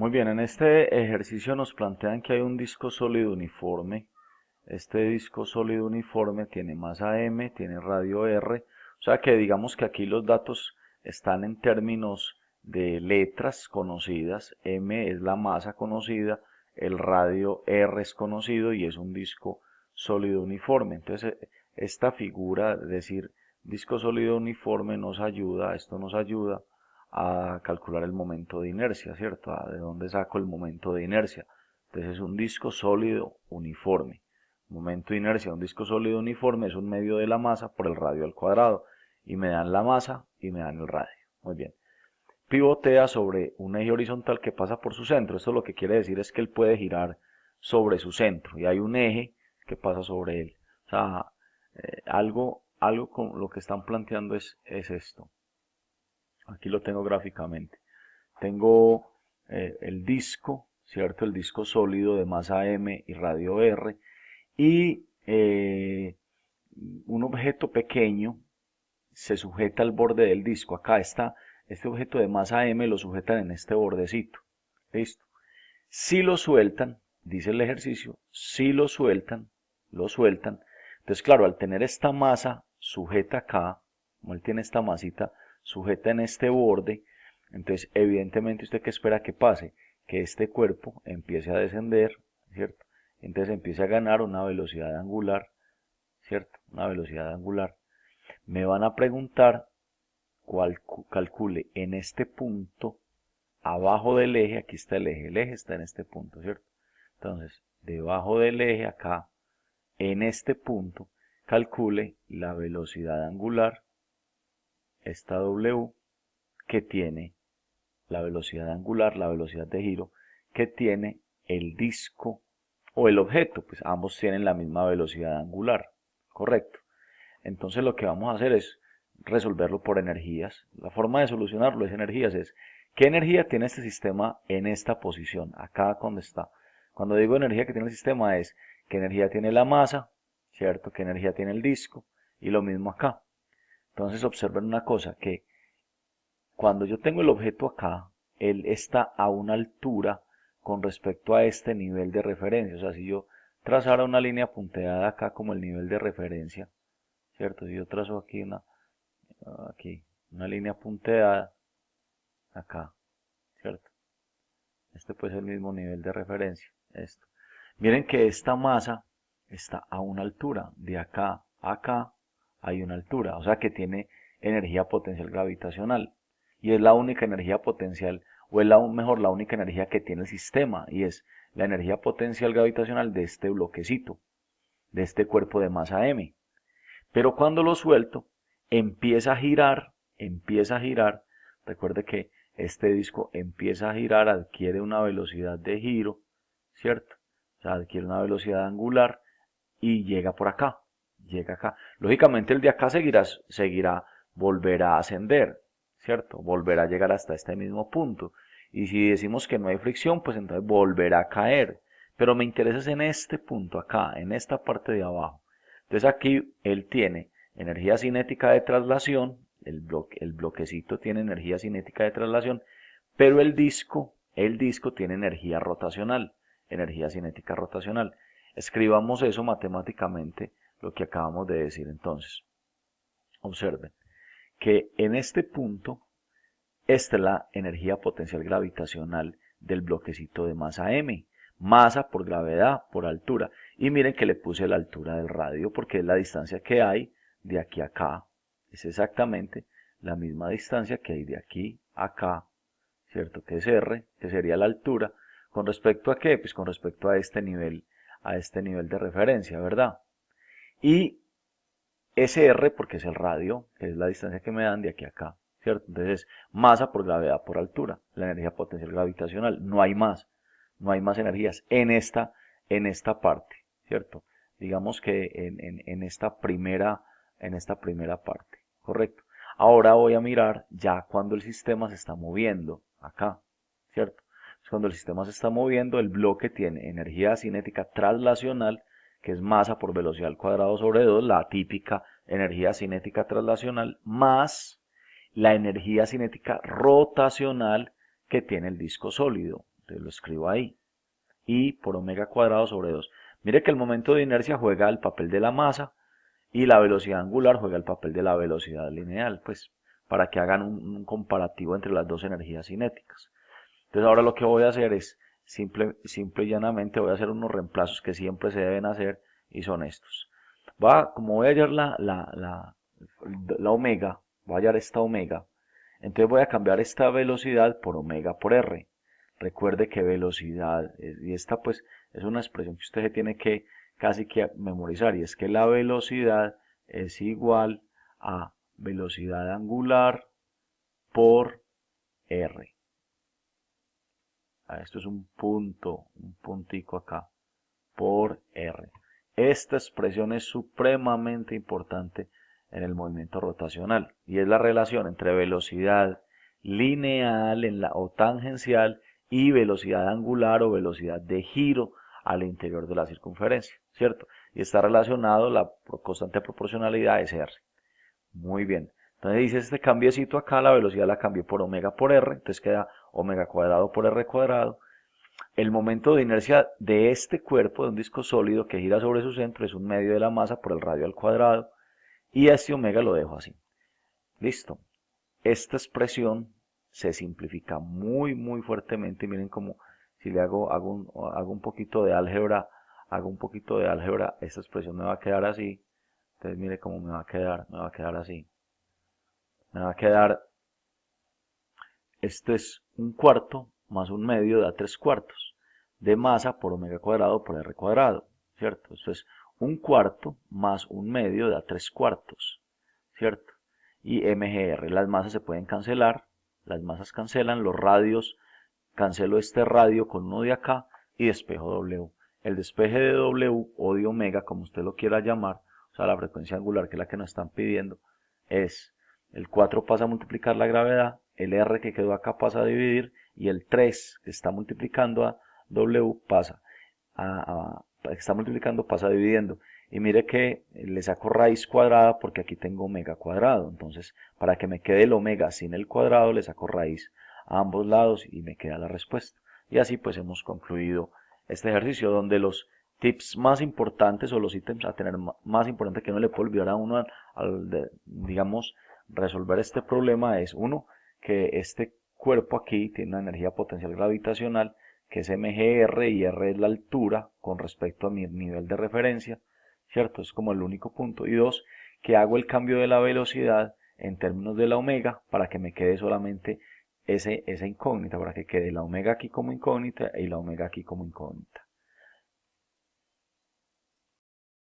Muy bien, en este ejercicio nos plantean que hay un disco sólido uniforme. Este disco sólido uniforme tiene masa M, tiene radio R, o sea que digamos que aquí los datos están en términos de letras conocidas. M es la masa conocida, el radio R es conocido y es un disco sólido uniforme. Entonces, esta figura, es decir, disco sólido uniforme, esto nos ayuda a calcular el momento de inercia, ¿cierto? ¿De dónde saco el momento de inercia? Entonces es un disco sólido uniforme. Momento de inercia, un disco sólido uniforme es un medio de la masa por el radio al cuadrado. Y me dan la masa y me dan el radio. Muy bien. Pivotea sobre un eje horizontal que pasa por su centro. Esto lo que quiere decir es que él puede girar sobre su centro. Y hay un eje que pasa sobre él. O sea, algo con lo que están planteando es esto. Aquí lo tengo gráficamente. Tengo el disco, ¿cierto? El disco sólido de masa M y radio R. Y un objeto pequeño se sujeta al borde del disco. Acá está, este objeto de masa M lo sujetan en este bordecito. ¿Listo? Si lo sueltan, dice el ejercicio, si lo sueltan. Entonces, claro, al tener esta masa sujeta acá, como él tiene esta masita sujeta en este borde, entonces evidentemente usted qué espera que pase, que este cuerpo empiece a descender, ¿cierto? Entonces empiece a ganar una velocidad angular, ¿cierto? Una velocidad angular. Me van a preguntar cuál calcule en este punto, abajo del eje, aquí está el eje está en este punto, ¿cierto? Entonces, debajo del eje acá, en este punto, calcule la velocidad angular, esta W, que tiene la velocidad angular, la velocidad de giro, que tiene el disco o el objeto, pues ambos tienen la misma velocidad angular, ¿correcto? Entonces lo que vamos a hacer es resolverlo por energías. La forma de solucionarlo es energías, es ¿qué energía tiene este sistema en esta posición? Acá donde está. Cuando digo energía que tiene el sistema es qué energía tiene la masa, ¿cierto? ¿Qué energía tiene el disco? Y lo mismo acá. Entonces observen una cosa, que cuando yo tengo el objeto acá, él está a una altura con respecto a este nivel de referencia. O sea, si yo trazara una línea punteada acá como el nivel de referencia, ¿cierto? Si yo trazo aquí una línea punteada, acá, ¿cierto? Este puede ser el mismo nivel de referencia, esto. Miren que esta masa está a una altura, de acá a acá hay una altura, o sea que tiene energía potencial gravitacional. Y es la única energía potencial, o es mejor, la única energía que tiene el sistema, y es la energía potencial gravitacional de este bloquecito, de este cuerpo de masa M. Pero cuando lo suelto, empieza a girar. Recuerde que este disco empieza a girar, adquiere una velocidad de giro, ¿cierto? O sea, adquiere una velocidad angular y llega por acá, llega acá. Lógicamente el de acá volverá a ascender, ¿cierto? Volverá a llegar hasta este mismo punto. Y si decimos que no hay fricción, pues entonces volverá a caer. Pero me interesa en este punto acá, en esta parte de abajo. Entonces aquí él tiene energía cinética de traslación, el bloquecito tiene energía cinética de traslación, pero el disco tiene energía cinética rotacional. Escribamos eso matemáticamente, lo que acabamos de decir entonces. Observen que en este punto, esta es la energía potencial gravitacional del bloquecito de masa M. Masa por gravedad, por altura. Y miren que le puse la altura del radio porque es la distancia que hay de aquí a acá. Es exactamente la misma distancia que hay de aquí a acá, ¿cierto? Que es R, que sería la altura. ¿Con respecto a qué? Pues con respecto a este nivel de referencia, ¿verdad? Y SR, porque es el radio, que es la distancia que me dan de aquí a acá, ¿cierto? Entonces, masa por gravedad por altura, la energía potencial gravitacional, no hay más energías en esta parte, ¿cierto? Digamos que en esta primera parte, ¿correcto? Ahora voy a mirar ya cuando el sistema se está moviendo, acá, ¿cierto? Cuando el sistema se está moviendo, el bloque tiene energía cinética traslacional, que es masa por velocidad al cuadrado sobre 2, la típica energía cinética traslacional, más la energía cinética rotacional que tiene el disco sólido. Entonces lo escribo ahí. I por omega cuadrado sobre 2. Mire que el momento de inercia juega el papel de la masa y la velocidad angular juega el papel de la velocidad lineal, pues para que hagan un comparativo entre las dos energías cinéticas. Entonces ahora lo que voy a hacer es, simple y llanamente, voy a hacer unos reemplazos que siempre se deben hacer y son estos. Como voy a hallar la omega, voy a hallar esta omega, entonces voy a cambiar esta velocidad por omega por r. Recuerde que velocidad, y esta pues es una expresión que usted tiene que casi que memorizar, y es que la velocidad es igual a velocidad angular por r. Esto es un puntico acá, por r. Esta expresión es supremamente importante en el movimiento rotacional y es la relación entre velocidad lineal o tangencial y velocidad angular o velocidad de giro al interior de la circunferencia, ¿cierto? Y está relacionado, la constante de proporcionalidad es r. Muy bien. Entonces dice este cambiecito acá, la velocidad la cambié por omega por r, entonces queda omega cuadrado por r cuadrado. El momento de inercia de este cuerpo, de un disco sólido que gira sobre su centro, es un medio de la masa por el radio al cuadrado. Y a este omega lo dejo así. Listo. Esta expresión se simplifica muy fuertemente. Miren como si le hago un poquito de álgebra, esta expresión me va a quedar así. Entonces mire cómo me va a quedar así. Me va a quedar, este es un cuarto más un medio da 3/4 de masa por omega cuadrado por r cuadrado, ¿cierto? Esto es un cuarto más un medio da 3/4, ¿cierto? Y mgr, las masas se pueden cancelar, las masas cancelan, los radios, cancelo este radio con uno de acá y despejo w. El despeje de w o de omega, como usted lo quiera llamar, o sea, la frecuencia angular, que es la que nos están pidiendo, es el 4 pasa a multiplicar la gravedad, el r que quedó acá pasa a dividir y el 3 que está multiplicando a w pasa pasa dividiendo. Y mire que le saco raíz cuadrada porque aquí tengo omega cuadrado. Entonces, para que me quede el omega sin el cuadrado, le saco raíz a ambos lados y me queda la respuesta. Y así pues hemos concluido este ejercicio donde los tips más importantes o los ítems a tener más importantes que no le puedo olvidar a uno digamos, resolver este problema es, uno, que este cuerpo aquí tiene una energía potencial gravitacional que es mgr y r es la altura con respecto a mi nivel de referencia, ¿cierto? Es como el único punto. Y dos, que hago el cambio de la velocidad en términos de la omega para que me quede solamente esa incógnita, para que quede la omega aquí como incógnita y la omega aquí como incógnita.